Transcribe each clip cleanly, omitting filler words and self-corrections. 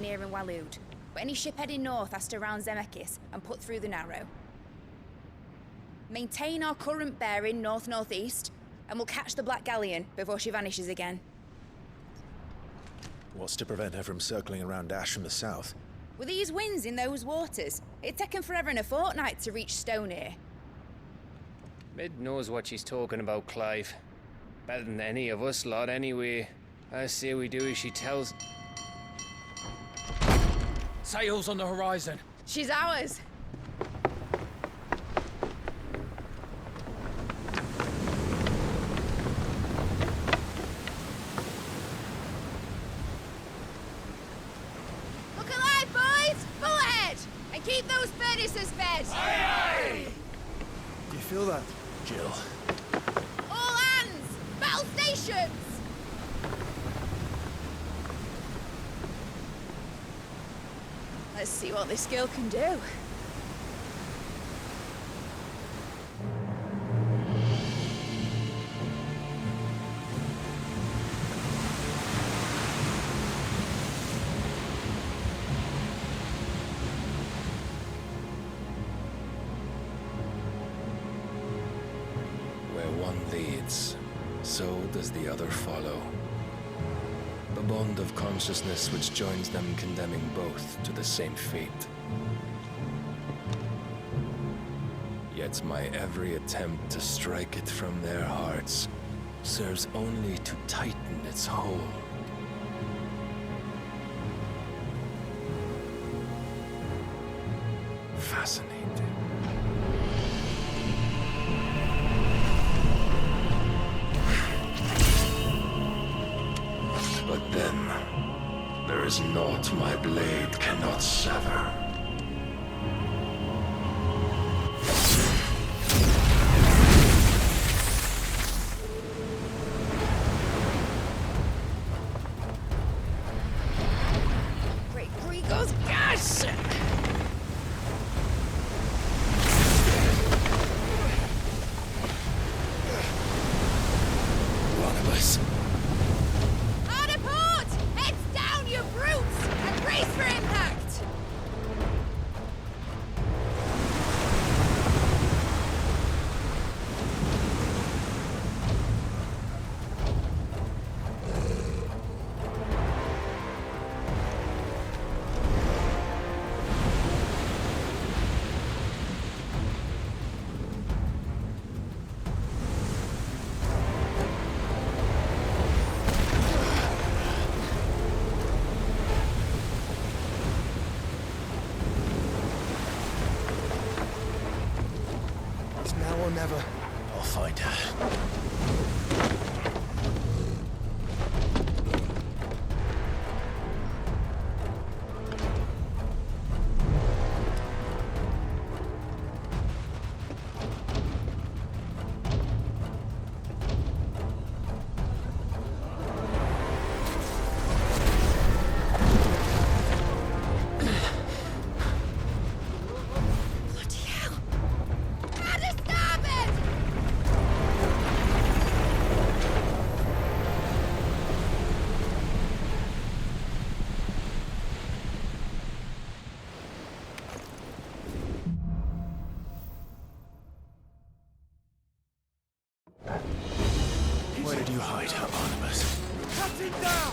near in Waloed, but any ship heading north has to round Zemeckis and put through the Narrow. Maintain our current bearing north-northeast, and we'll catch the Black Galleon before she vanishes again. What's to prevent her from circling around Ash from the south? With these winds in those waters, it'd taken forever and a fortnight to reach Stonehere. Mid knows what she's talking about, Clive. Better than any of us lot, anyway. I say we do as she tells. Sails on the horizon. She's ours. Look alive, boys! Full ahead! And keep those furnaces fed! Aye, aye! Do you feel that, Jill? All hands! Battle stations! Let's see what this girl can do. Where one leads, so does the other follow. The bond of consciousness which joins them condemning both to the same fate. Yet my every attempt to strike it from their hearts serves only to tighten its hold. Fascinating. But then, there is naught my blade cannot sever. Great Gregos, gosh! Barnabas. Hard apart! Heads down, you brutes! And brace for impact! It's now or never. I'll find her. Bloody hell! How to stop it! Where did you hide her, Barnabas? Cut it down!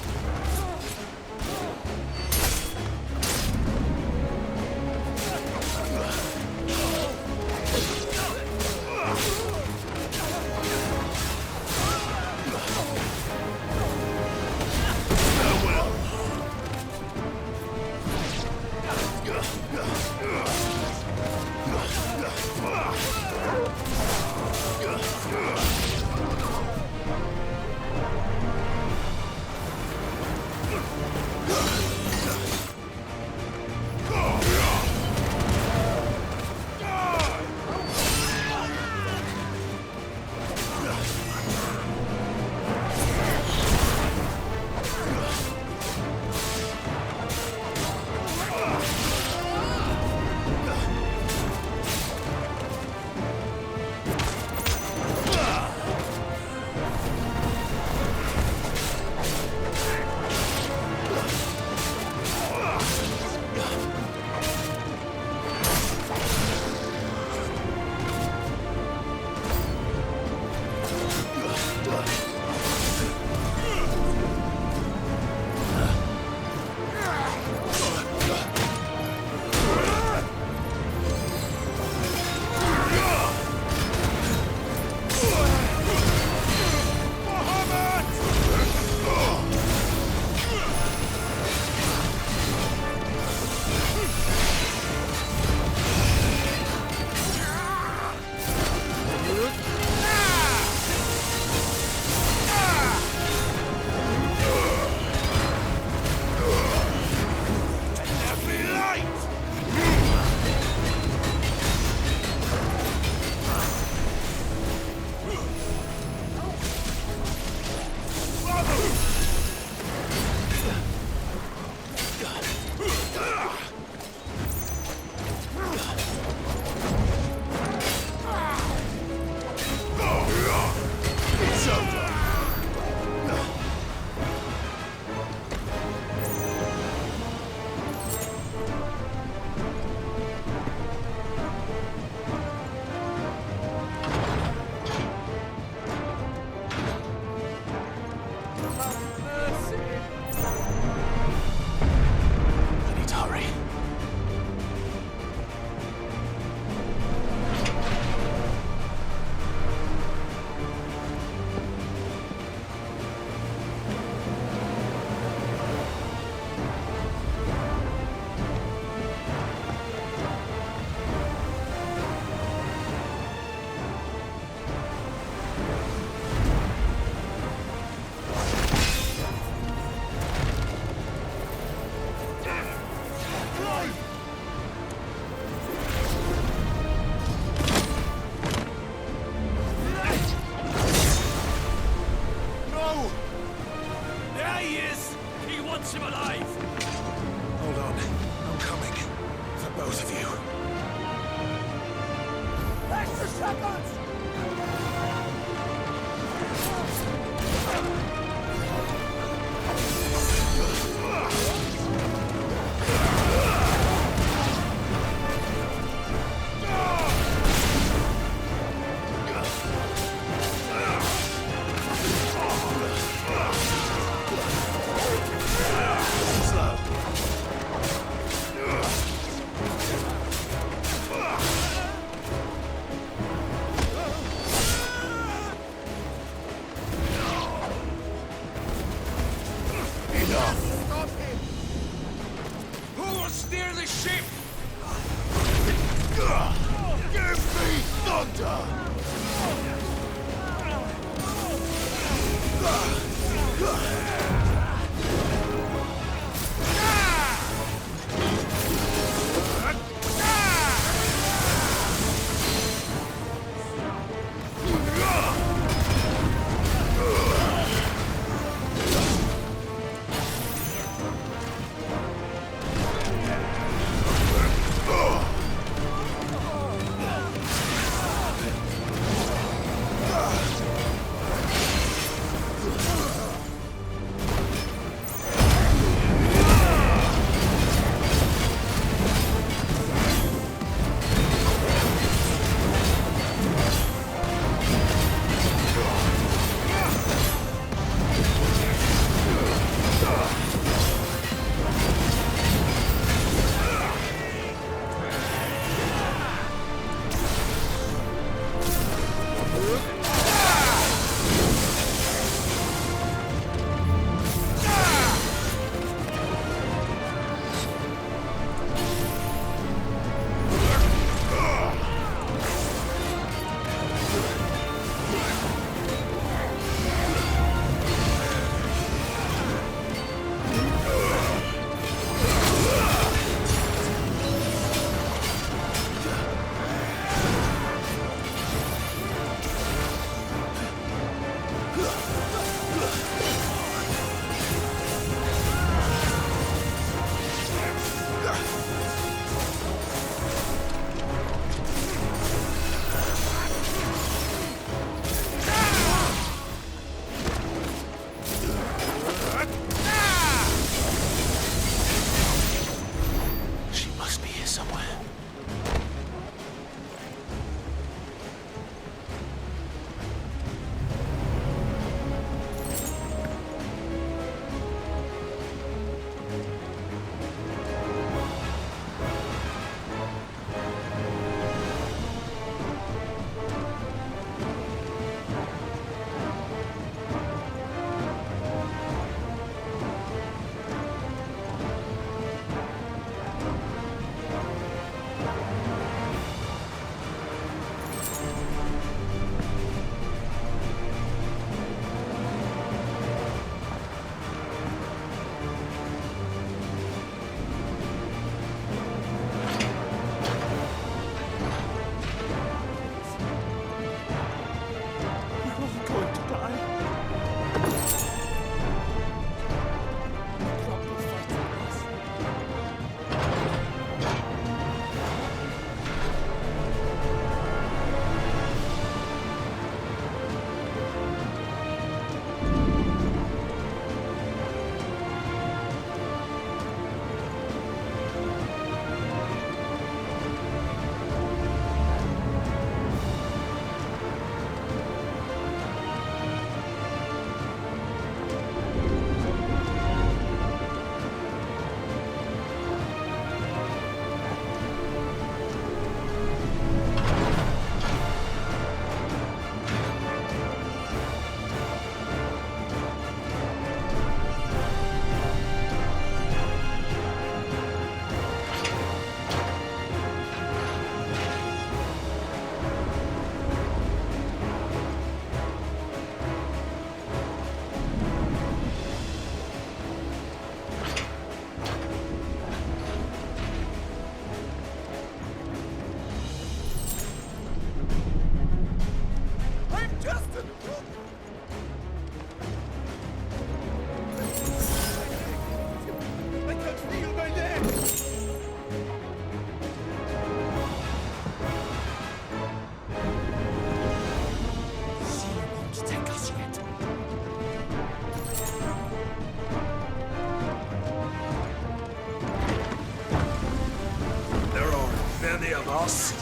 boss.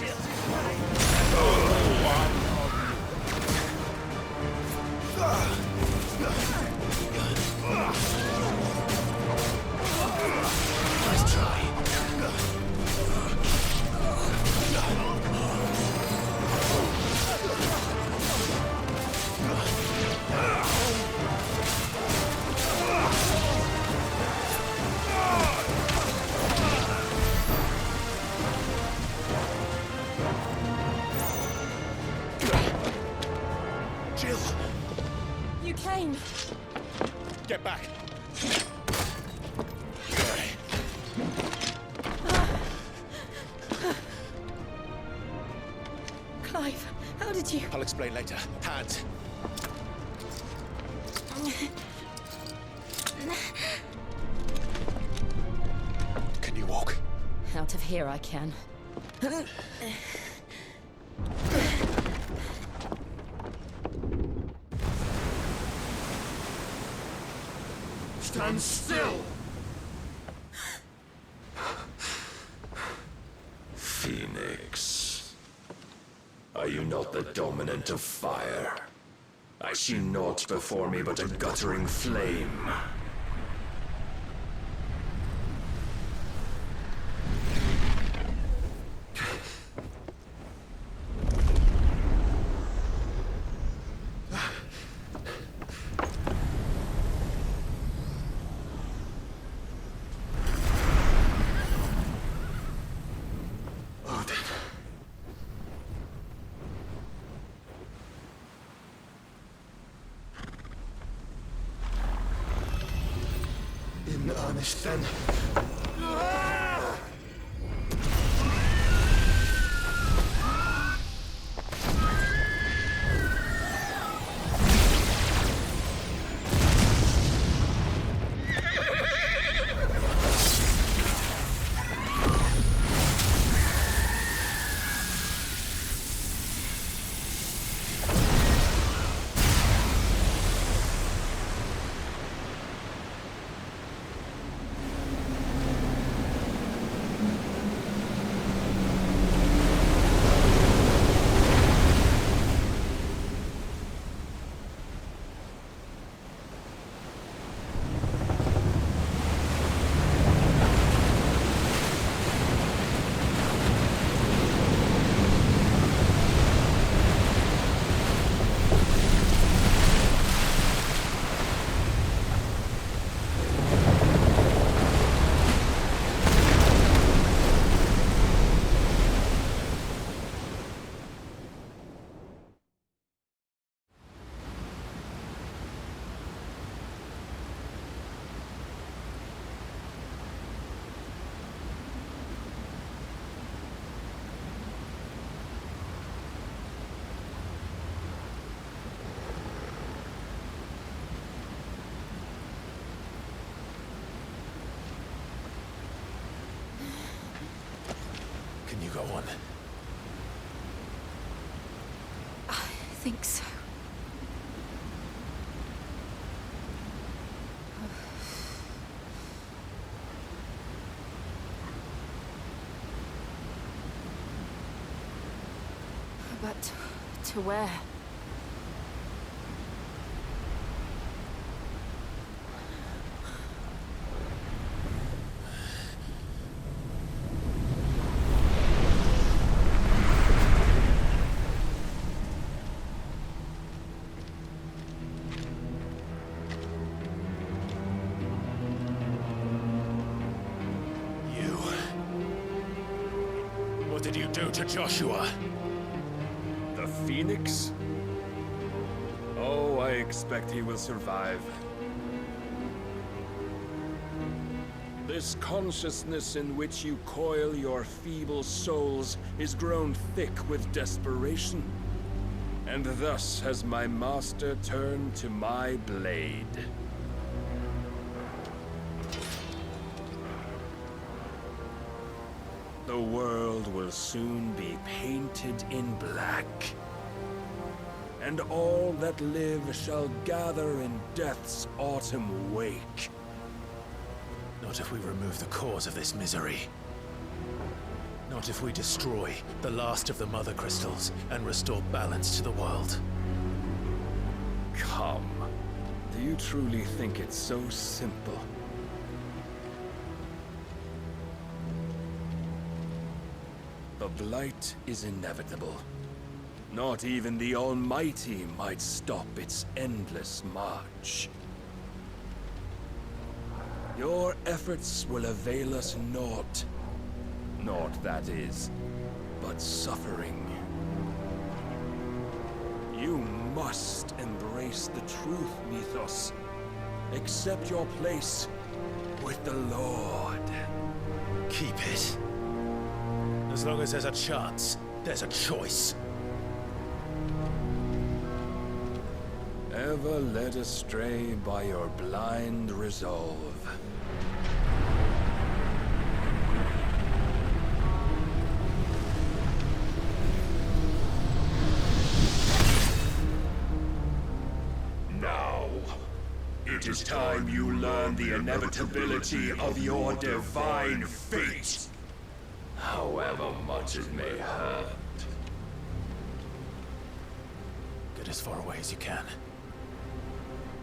Nice try. Jill! You came. Get back! Clive, how did you... I'll explain later. Hands. Can you walk? Out of here I can. Stand still! Phoenix. Are you not the dominant of fire? I see naught before me but a guttering flame. In earnest then. Can you go on? I think so. But to where? What did you do to Joshua? The Phoenix? Oh, I expect he will survive. This consciousness in which you coil your feeble souls is grown thick with desperation. And thus has my master turned to my blade. The world will soon be painted in black. And all that live shall gather in death's autumn wake. Not if we remove the cause of this misery. Not if we destroy the last of the Mother Crystals and restore balance to the world. Come. Do you truly think it's so simple? The Blight is inevitable. Not even the Almighty might stop its endless march. Your efforts will avail us naught. Naught, that is, but suffering. You must embrace the truth, Mythos. Accept your place with the Lord. Keep it. As long as there's a chance, there's a choice. Ever led astray by your blind resolve. Now, it is time you learn the inevitability of your divine fate. However much it may hurt. Get as far away as you can.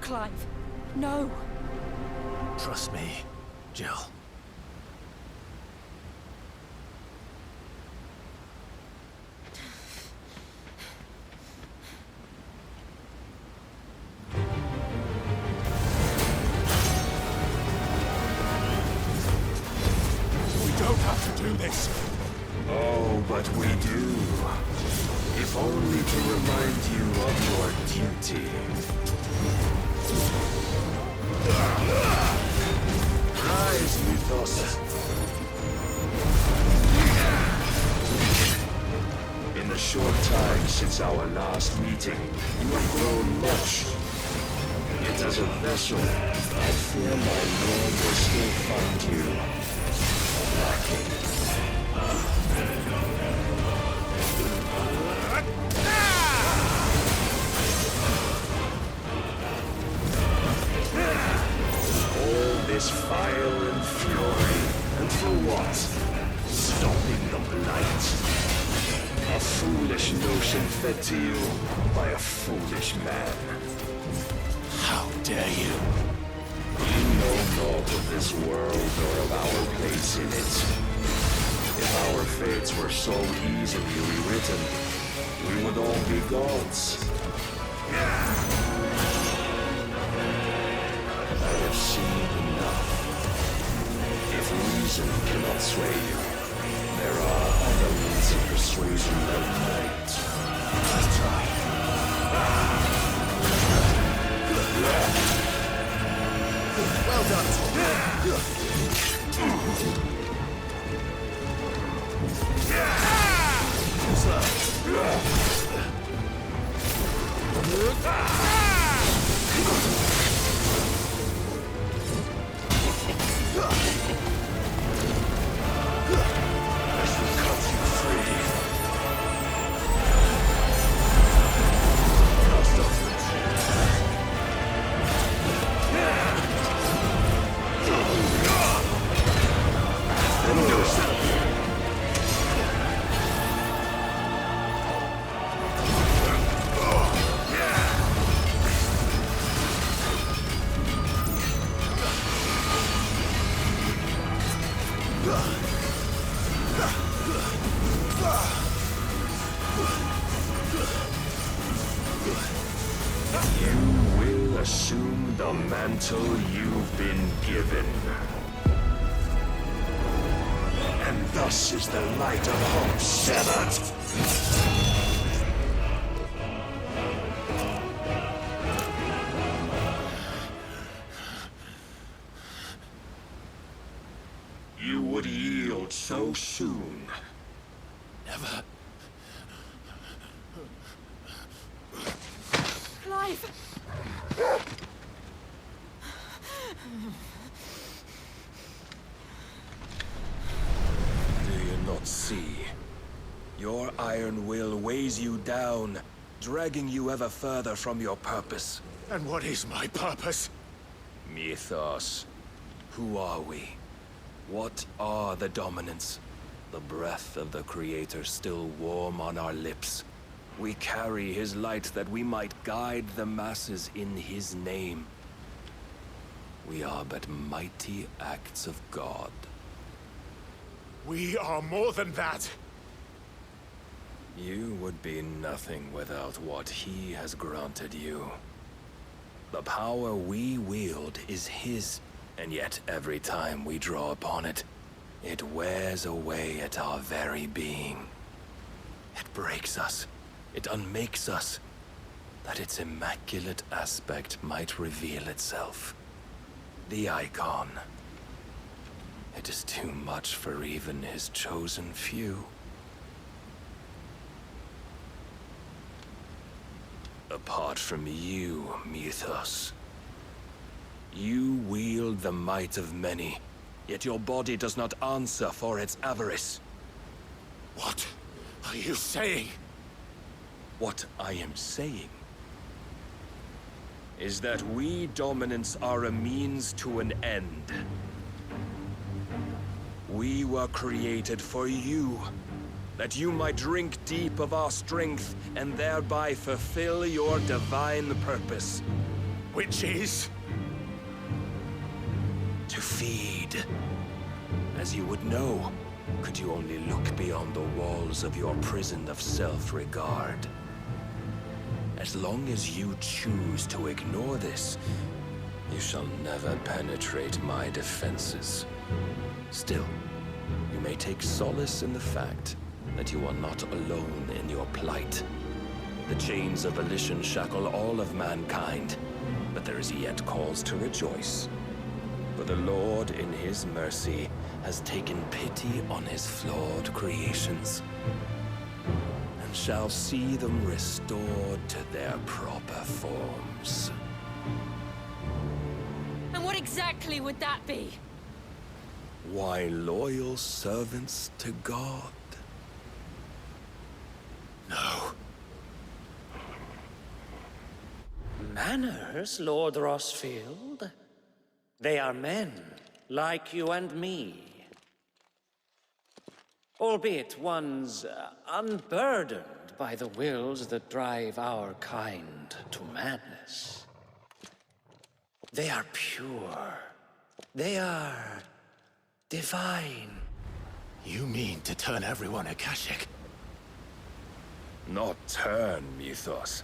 Clive, no. Trust me, Jill. We don't have to do this. Oh, but we do. If only to remind you of your duty. Rise, Mythos. In the short time since our last meeting, you have grown much. Yet as a vessel, I fear my lord will still find you lacking. All this fire and fury, and for what? Stopping the blight. A foolish notion fed to you by a foolish man. How dare you? We know naught of this world or of our place in it. If our fates were so easily rewritten, we would all be gods. I have seen enough. If reason cannot sway you, there are other means of persuasion that might. Let's try. Well done, This will cut you free. You will assume the mantle you've been given. And thus is the light of hope severed. You would yield so soon. Never. Clive! Do you not see? Your iron will weighs you down, dragging you ever further from your purpose. And what is my purpose? Mythos. Who are we? What are the dominants? the breath of the Creator still warm on our lips, we carry his light that we might guide the masses in his name. We are but mighty acts of God. We are more than that. You would be nothing without what he has granted you. The power we wield is his, and yet every time we draw upon it, it wears away at our very being. It breaks us, it unmakes us, that its immaculate aspect might reveal itself. The icon. It is too much for even his chosen few. Apart from you, Mythos, you wield the might of many, yet your body does not answer for its avarice. What are you saying? What I am saying is that we dominants are a means to an end. We were created for you, that you might drink deep of our strength and thereby fulfill your divine purpose. Which is? To feed. As you would know, could you only look beyond the walls of your prison of self-regard. As long as you choose to ignore this, you shall never penetrate my defenses. Still, you may take solace in the fact that you are not alone in your plight. The chains of volition shackle all of mankind, but there is yet cause to rejoice. For the Lord, in his mercy, has taken pity on his flawed creations, and shall see them restored to their proper forms. And what exactly would that be? Why, loyal servants to God. No. Manners, Lord Rossfield? They are men, like you and me. Albeit ones unburdened by the wills that drive our kind to madness. They are pure. They are divine. You mean to turn everyone Akashic? Not turn, Mythos.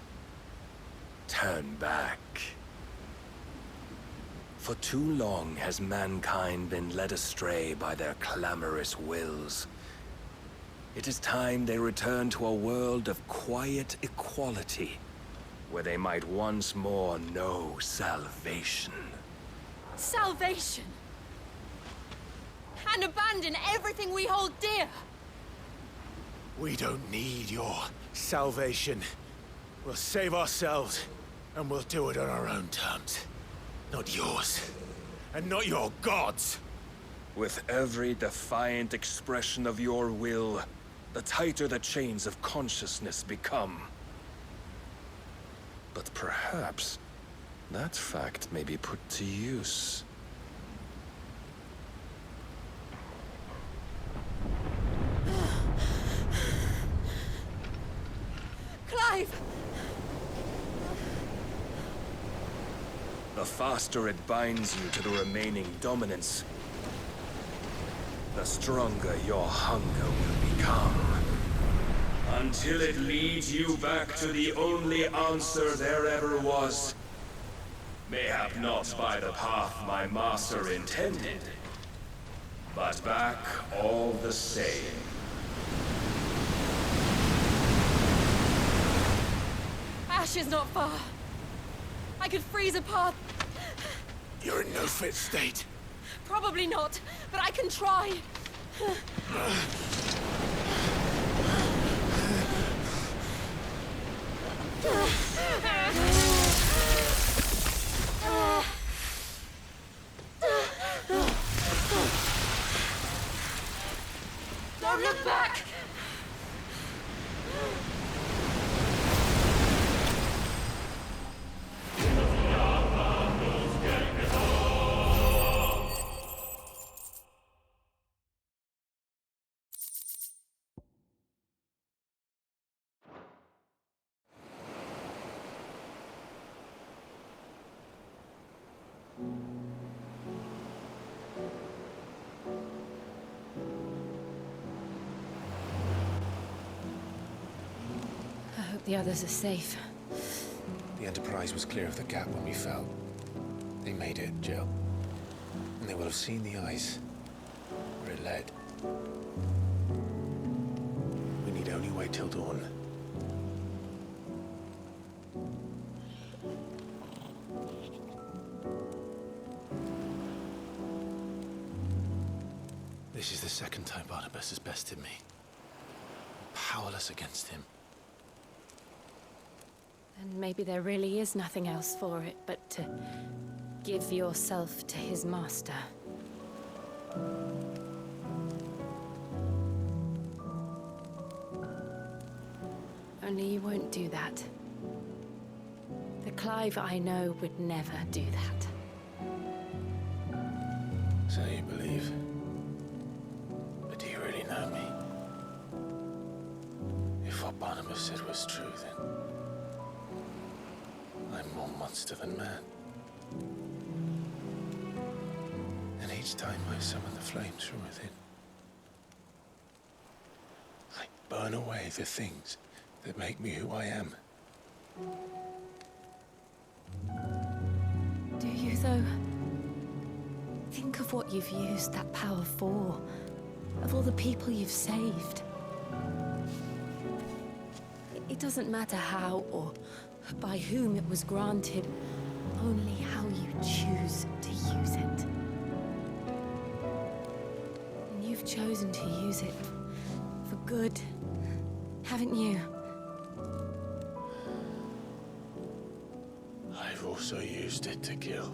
Turn back. For too long has mankind been led astray by their clamorous wills. It is time they return to a world of quiet equality, where they might once more know salvation. Salvation! And abandon everything we hold dear! We don't need your salvation. We'll save ourselves, and we'll do it on our own terms. Not yours. And not your gods! With every defiant expression of your will, the tighter the chains of consciousness become. But perhaps that fact may be put to use. Clive! The faster it binds you to the remaining dominance, the stronger your hunger will become. Until it leads you back to the only answer there ever was. Mayhap not by the path my master intended, but back all the same. Ash is not far. I could freeze a path. You're in no fit state. Probably not, but I can try. Don't look back! the others are safe. The Enterprise was clear of the gap when we fell. They made it, Jill. And they will have seen the ice where it led. We need only wait till dawn. This is the second time Barnabas has bested me. I'm powerless against him. And maybe there really is nothing else for it but to give yourself to his master. Only you won't do that. The Clive I know would never do that. So you believe? But do you really know me? If what Barnabas said was true, then I'm more monster than man. And each time I summon the flames from within, I burn away the things that make me who I am. Do you, though? Think of what you've used that power for, of all the people you've saved. It doesn't matter how or by whom it was granted, only how you choose to use it. And you've chosen to use it for good, haven't you? I've also used it to kill.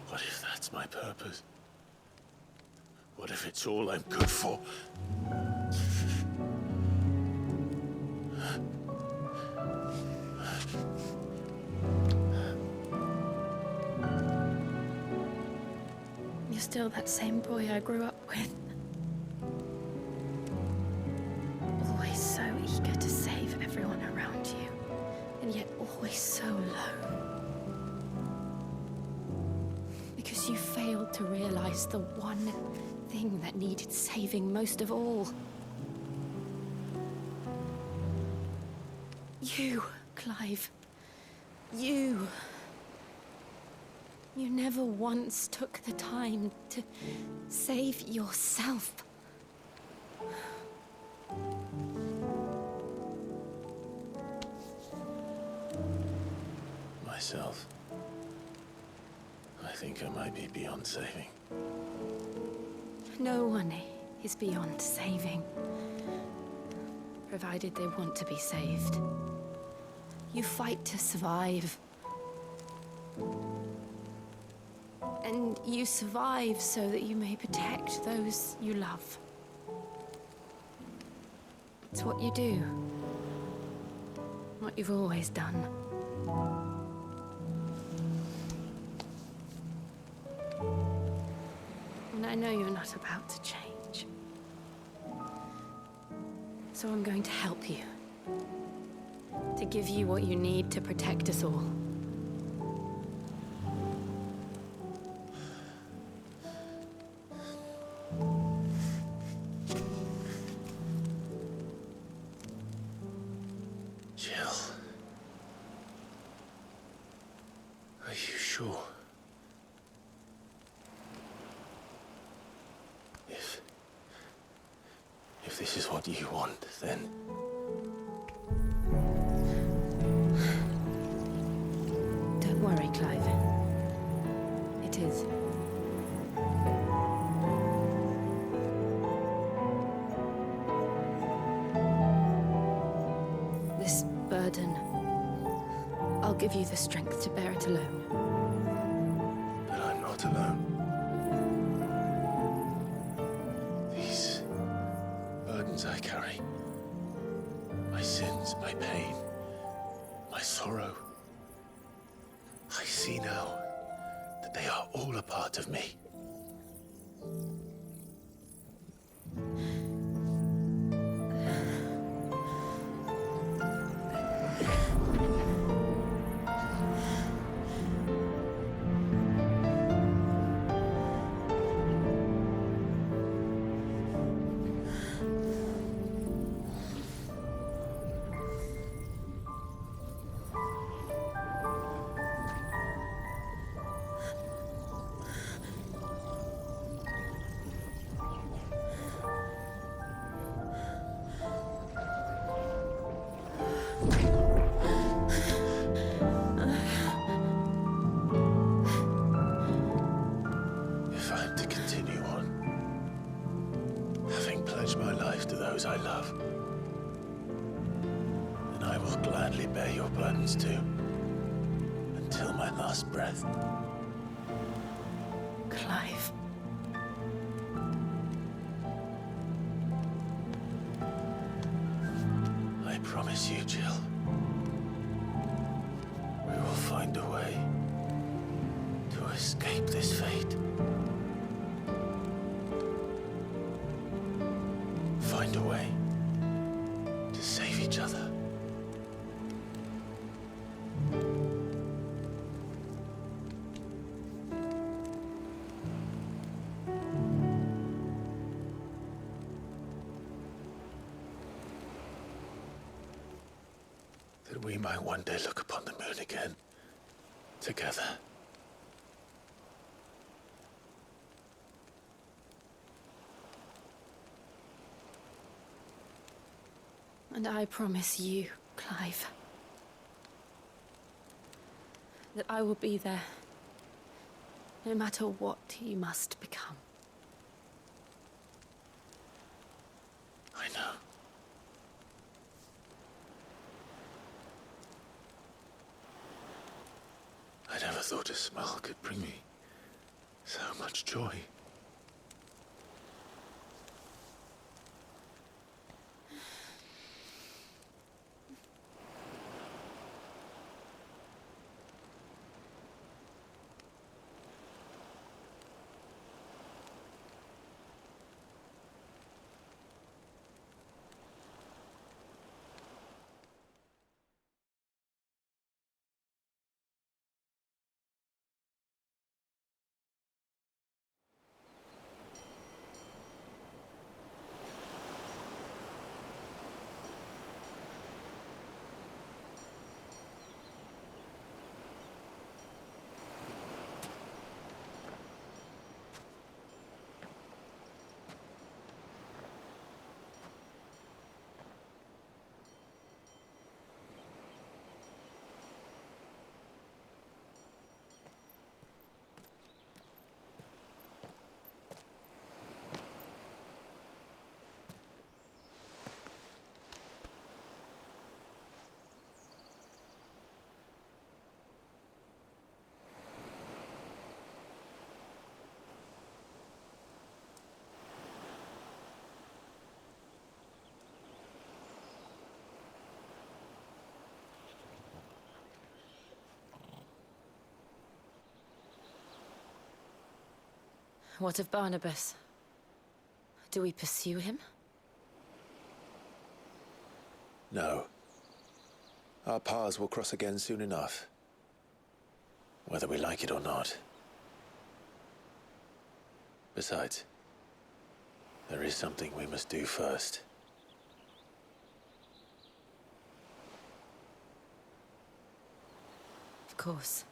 What if that's my purpose? What if it's all I'm good for? You're still that same boy I grew up with. Always so eager to save everyone around you, and yet always so low. Because you failed to realize the one thing that needed saving most of all. You, Clive. You. You never once took the time to save yourself. Myself. I think I might be beyond saving. No one is beyond saving, provided they want to be saved. You fight to survive. And you survive so that you may protect those you love. It's what you do. What you've always done. And I know you're not about to change. So I'm going to help you. To give you what you need to protect us all. Jill. Are you sure? If this is what you want, then... Don't worry, Clive. It is. This burden, I'll give you the strength to bear it alone. But I'm not alone. These burdens I carry, my sins, my pain, my sorrow, I see now that they are all a part of me. If I'm to continue on, having pledged my life to those I love, then I will gladly bear your burdens too, until my last breath. Clive. I promise you, Jill, we will find a way to escape this fate. Find a way to save each other. That we might one day look upon the moon again, together. And I promise you, Clive, that I will be there, no matter what you must become. I know. I never thought a smile could bring me so much joy. What of Barnabas? Do we pursue him? No. Our paths will cross again soon enough. Whether we like it or not. Besides, there is something we must do first. Of course.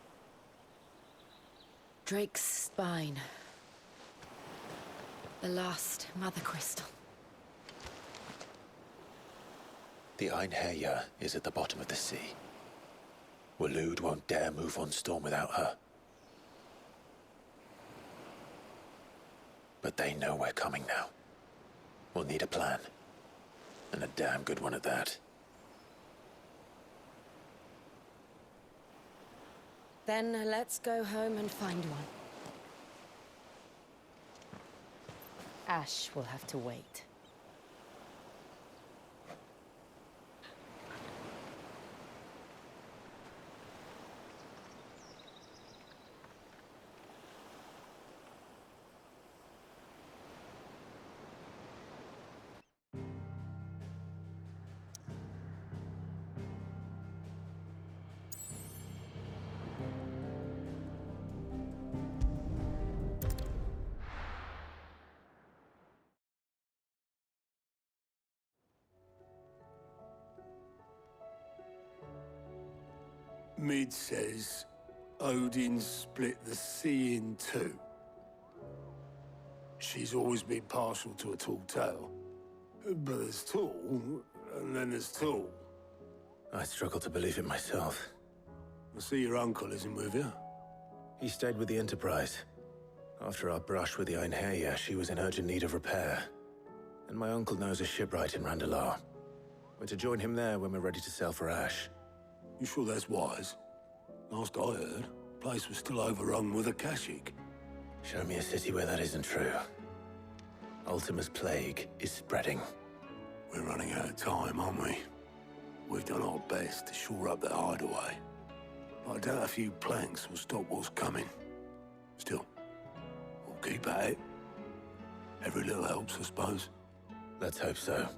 Drake's spine. The last Mother Crystal. The Einherja is at the bottom of the sea. Waloed won't dare move on Storm without her. But they know we're coming now. We'll need a plan. And a damn good one at that. Then let's go home and find one. Ash will have to wait. Mid says Odin split the sea in two. She's always been partial to a tall tale. But there's tall, and then there's tall. I struggle to believe it myself. I see your uncle isn't with you. He stayed with the Enterprise. After our brush with the Einherja, she was in urgent need of repair. And my uncle knows a shipwright in Randalar. We're to join him there when we're ready to sail for Ash. You sure that's wise? Last I heard, the place was still overrun with Akashic. Show me a city where that isn't true. Ultima's plague is spreading. We're running out of time, aren't we? We've done our best to shore up that hideaway. I doubt a few planks will stop what's coming. Still, we'll keep at it. Every little helps, I suppose. Let's hope so.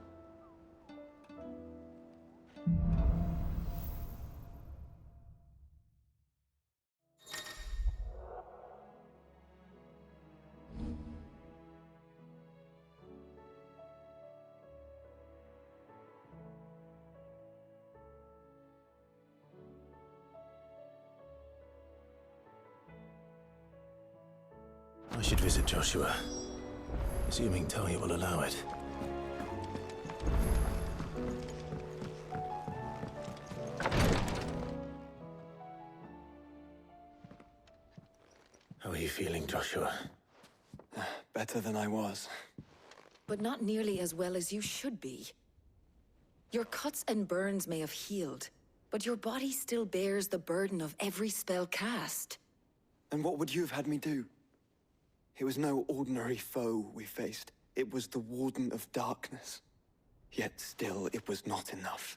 I should visit Joshua, assuming Talia will allow it. How are you feeling, Joshua? Better than I was. But not nearly as well as you should be. Your cuts and burns may have healed, but your body still bears the burden of every spell cast. And what would you have had me do? It was no ordinary foe we faced. It was the Warden of Darkness. Yet still, it was not enough.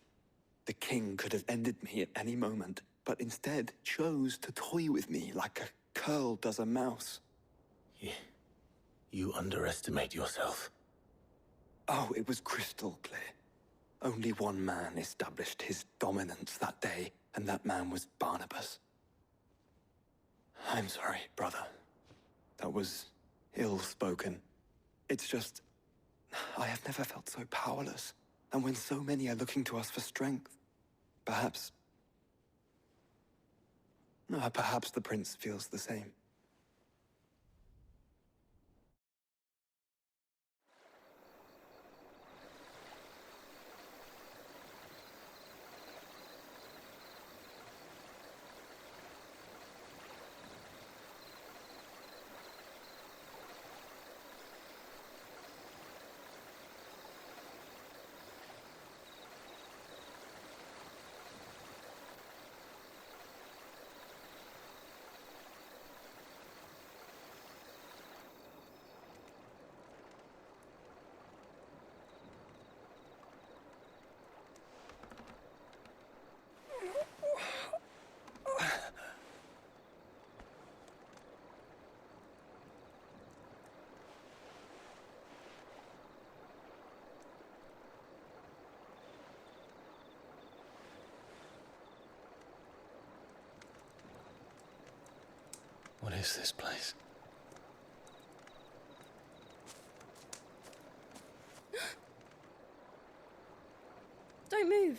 The king could have ended me at any moment, but instead chose to toy with me like a curl does a mouse. You underestimate yourself. Oh, it was crystal clear. Only one man established his dominance that day, and that man was Barnabas. I'm sorry, brother. That was ill-spoken. It's just, I have never felt so powerless. And when so many are looking to us for strength, perhaps the prince feels the same. What is this place? Don't move.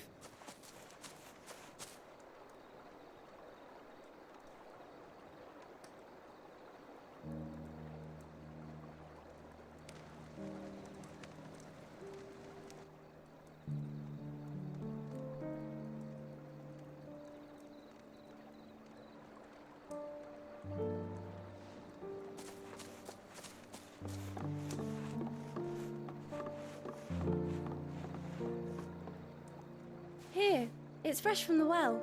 Here, it's fresh from the well.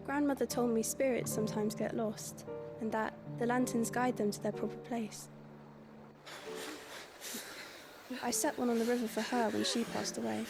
Grandmother told me spirits sometimes get lost, and that the lanterns guide them to their proper place. I set one on the river for her when she passed away.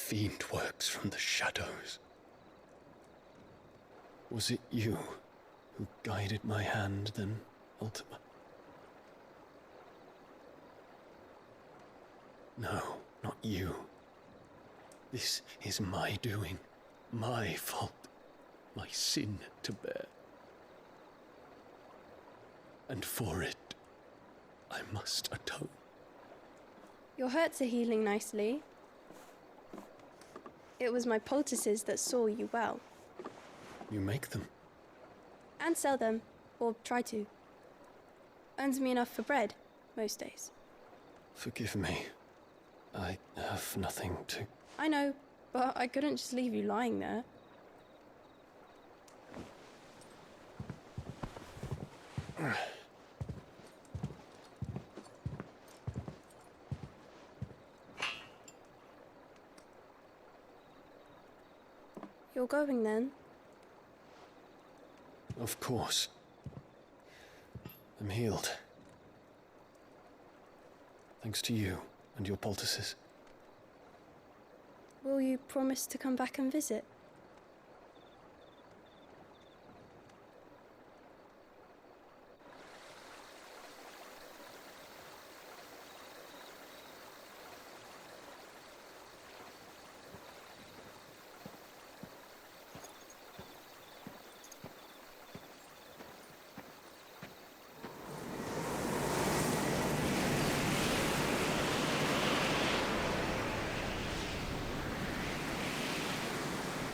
fiend works from the shadows. Was it you who guided my hand then, Ultima? No, not you. This is my doing, my fault, my sin to bear. And for it, I must atone. Your hurts are healing nicely. It was my poultices that saw you well. You make them? And sell them, or try to. Earns me enough for bread, most days. Forgive me. I have nothing to... I know, but I couldn't just leave you lying there. You're going then? Of course. I'm healed. Thanks to you and your poultices. Will you promise to come back and visit?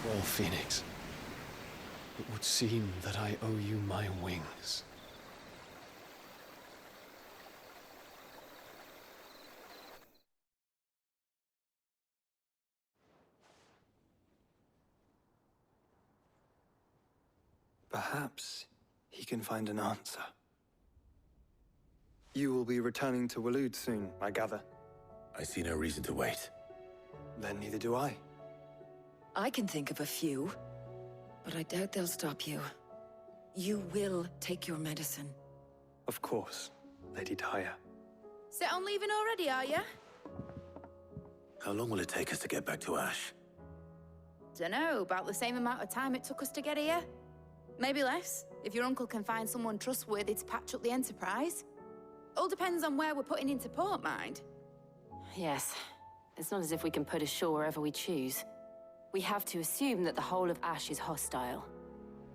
Well, Phoenix, it would seem that I owe you my wings. Perhaps he can find an answer. You will be returning to Waloed soon, I gather. I see no reason to wait. Then neither do I. I can think of a few, but I doubt they'll stop you. You will take your medicine. Of course, Lady Daya. Set on leaving already, are you? How long will it take us to get back to Ash? Dunno, about the same amount of time it took us to get here. Maybe less, if your uncle can find someone trustworthy to patch up the Enterprise. All depends on where we're putting into port, mind. Yes. It's not as if we can put ashore wherever we choose. We have to assume that the whole of Ash is hostile,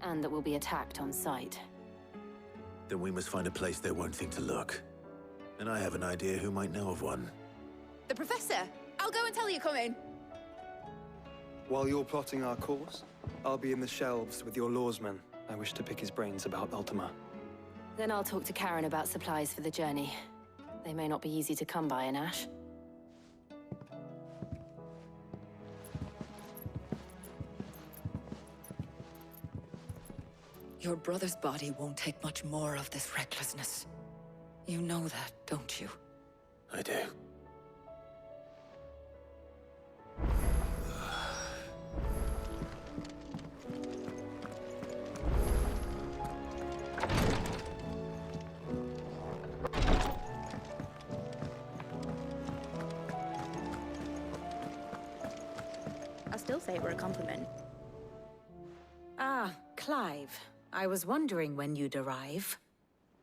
and that we'll be attacked on sight. Then we must find a place they won't think to look. And I have an idea who might know of one. The Professor! I'll go and tell you coming! While you're plotting our course, I'll be in the shelves with your lawsman. I wish to pick his brains about Ultima. Then I'll talk to Karen about supplies for the journey. They may not be easy to come by in Ash. Your brother's body won't take much more of this recklessness. You know that, don't you? I do. I still say it were a compliment. Ah, Clive. I was wondering when you'd arrive.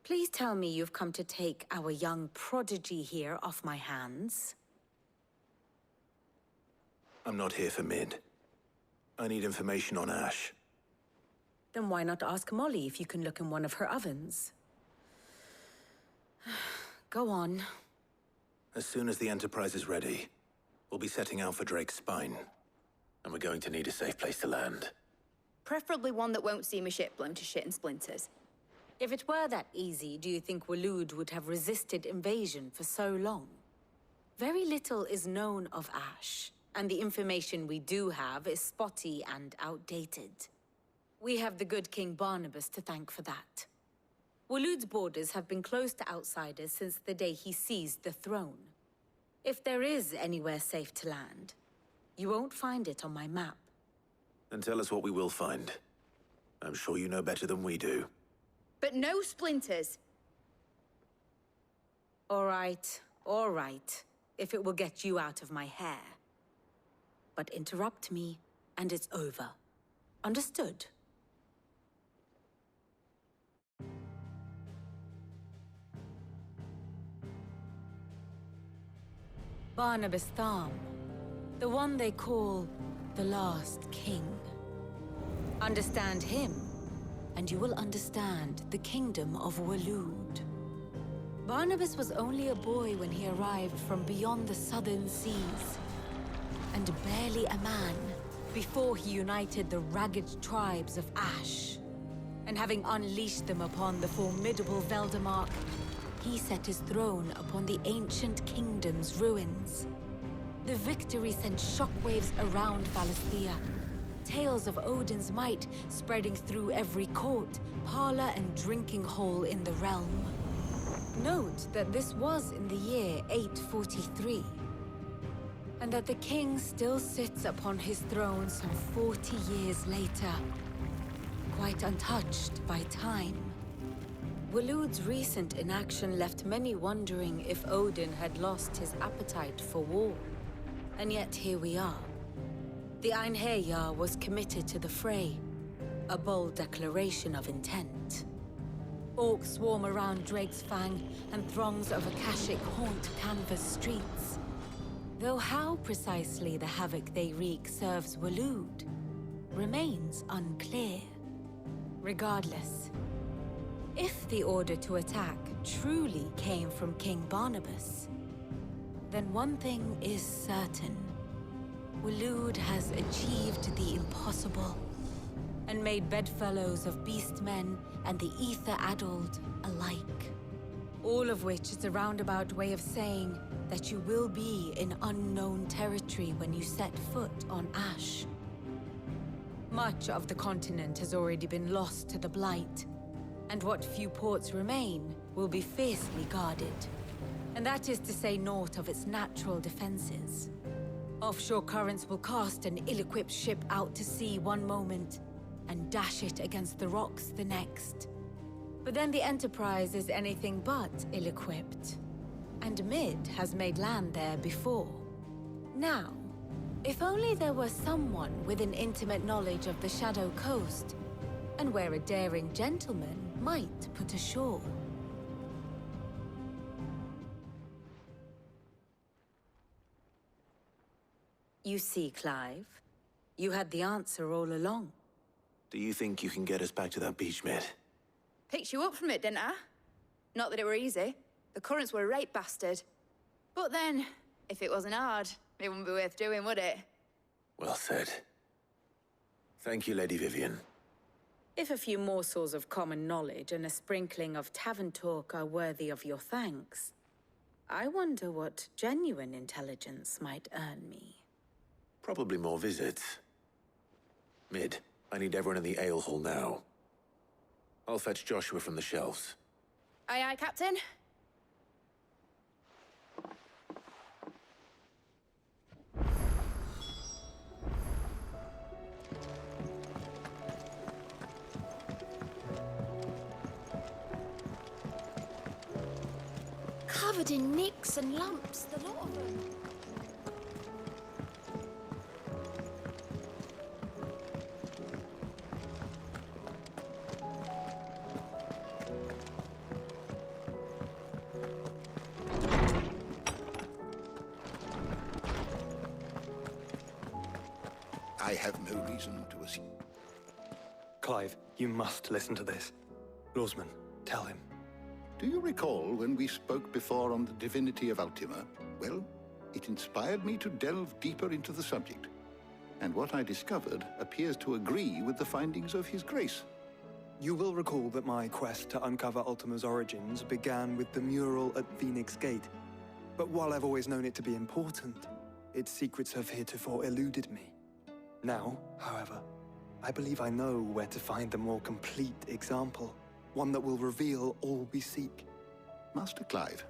Please tell me you've come to take our young prodigy here off my hands. I'm not here for Mid. I need information on Ash. Then why not ask Molly if you can look in one of her ovens? Go on. As soon as the Enterprise is ready, we'll be setting out for Drake's Spine. And we're going to need a safe place to land. Preferably one that won't see my ship blown to shit and splinters. If it were that easy, do you think Waloed would have resisted invasion for so long? Very little is known of Ash, and the information we do have is spotty and outdated. We have the good King Barnabas to thank for that. Waloed's borders have been closed to outsiders since the day he seized the throne. If there is anywhere safe to land, you won't find it on my map. Then tell us what we will find. I'm sure you know better than we do. But no splinters! All right, if it will get you out of my hair. but interrupt me, and it's over. Understood? Barnabas Tham, the one they call the Last King. Understand him, and you will understand the kingdom of Waloed. Barnabas was only a boy when he arrived from beyond the southern seas, and barely a man before he united the ragged tribes of Ash. And having unleashed them upon the formidable Veldemark, he set his throne upon the ancient kingdom's ruins. The victory sent shockwaves around Valisthea, tales of Odin's might spreading through every court, parlor, and drinking hole in the realm. Note that this was in the year 843, and that the king still sits upon his throne some 40 years later, quite untouched by time. Waloed's recent inaction left many wondering if Odin had lost his appetite for war. And yet here we are. The Einherjar was committed to the fray, a bold declaration of intent. Orcs swarm around Drake's Fang, and throngs of Akashic haunt canvas streets. Though how precisely the havoc they wreak serves Waloed remains unclear. Regardless, if the order to attack truly came from King Barnabas, then one thing is certain. Waloed has achieved the impossible, and made bedfellows of beastmen and the ether-addled alike. All of which is a roundabout way of saying that you will be in unknown territory when you set foot on Ash. Much of the continent has already been lost to the Blight, and what few ports remain will be fiercely guarded. And that is to say naught of its natural defenses. Offshore currents will cast an ill-equipped ship out to sea one moment, and dash it against the rocks the next. But then the Enterprise is anything but ill-equipped. And Mid has made land there before. Now, if only there were someone with an intimate knowledge of the Shadow Coast, and where a daring gentleman might put ashore. You see, Clive, you had the answer all along. Do you think you can get us back to that beach, Mid? Picked you up from it, didn't I? Not that it were easy. The currents were a right bastard. But then, if it wasn't hard, it wouldn't be worth doing, would it? Well said. Thank you, Lady Vivian. If a few morsels of common knowledge and a sprinkling of tavern talk are worthy of your thanks, I wonder what genuine intelligence might earn me. Probably more visits. Mid, I need everyone in the ale hall now. I'll fetch Joshua from the shelves. Aye, aye, Captain. Covered in nicks and lumps, the lot of them. I have no reason to assume. Clive, you must listen to this. Lawsman, tell him. Do you recall when we spoke before on the divinity of Ultima? Well, it inspired me to delve deeper into the subject. And what I discovered appears to agree with the findings of His Grace. You will recall that my quest to uncover Ultima's origins began with the mural at Phoenix Gate. But while I've always known it to be important, its secrets have heretofore eluded me. Now, however, I believe I know where to find the more complete example. One that will reveal all we seek. Master Clive,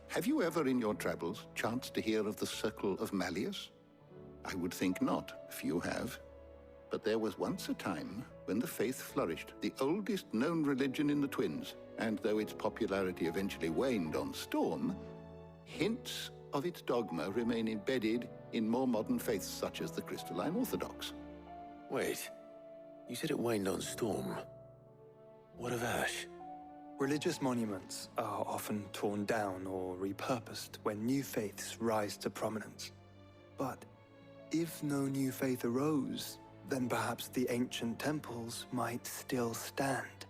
have you ever in your travels chanced to hear of the Circle of Malleus? I would think not, if you have. But there was once a time when the faith flourished, the oldest known religion in the Twins, and though its popularity eventually waned on Storm, hints of its dogma remain embedded in more modern faiths such as the Crystalline Orthodox. Wait, you said it waned on Storm. What of Ash? Religious monuments are often torn down or repurposed when new faiths rise to prominence. But if no new faith arose, then perhaps the ancient temples might still stand.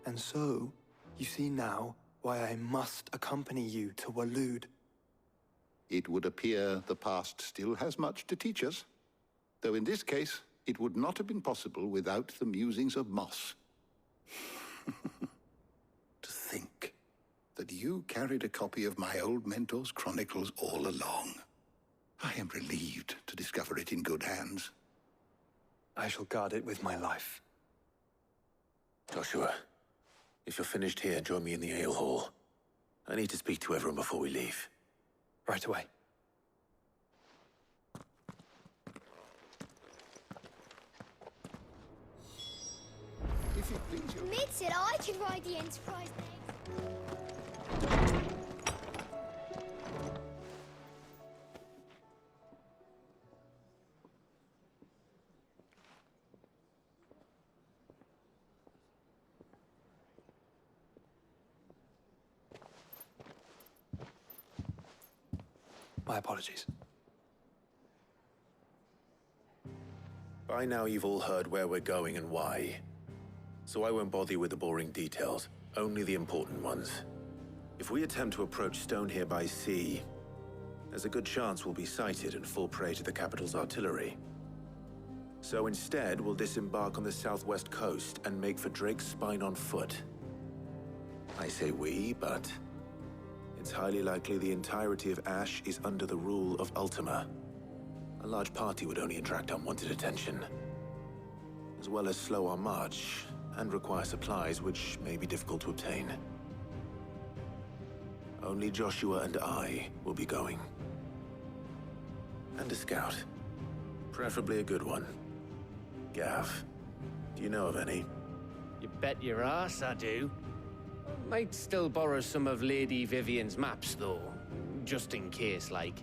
And so, you see now why I must accompany you to Waloed. It would appear the past still has much to teach us, though in this case, it would not have been possible without the musings of Moss. To think that you carried a copy of my old mentor's chronicles all along. I am relieved to discover it in good hands. I shall guard it with my life. Joshua, if you're finished here, join me in the ale hall. I need to speak to everyone before we leave. Right away. If it please you. Mid said I could ride the Enterprise next. My apologies. By now you've all heard where we're going and why. So I won't bother you with the boring details, only the important ones. If we attempt to approach Stone here by sea, there's a good chance we'll be sighted and fall prey to the capital's artillery. So instead, we'll disembark on the southwest coast and make for Drake's Spine on foot. I say we, but it's highly likely the entirety of Ash is under the rule of Ultima. A large party would only attract unwanted attention, as well as slow our march and require supplies which may be difficult to obtain. Only Joshua and I will be going. And a scout. Preferably a good one. Gav, do you know of any? You bet your ass I do. Might still borrow some of Lady Vivian's maps, though. Just in case, like.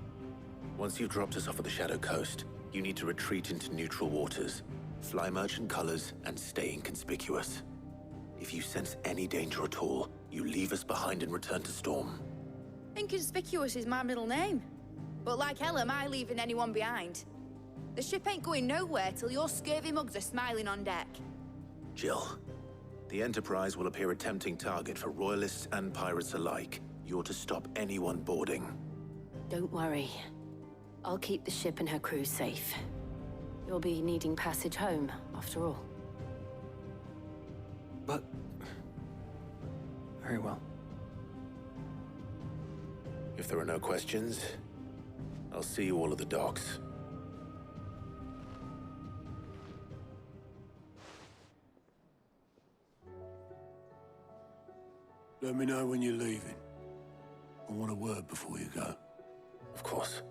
Once you've dropped us off at the Shadow Coast, you need to retreat into neutral waters, fly merchant colors, and stay inconspicuous. If you sense any danger at all, you leave us behind and return to Storm. Inconspicuous is my middle name. But like hell am I leaving anyone behind. The ship ain't going nowhere till your scurvy mugs are smiling on deck. Jill, the Enterprise will appear a tempting target for royalists and pirates alike. You're to stop anyone boarding. Don't worry. I'll keep the ship and her crew safe. You'll be needing passage home, after all. But... very well. If there are no questions, I'll see you all at the docks. Let me know when you're leaving. I want a word before you go. Of course.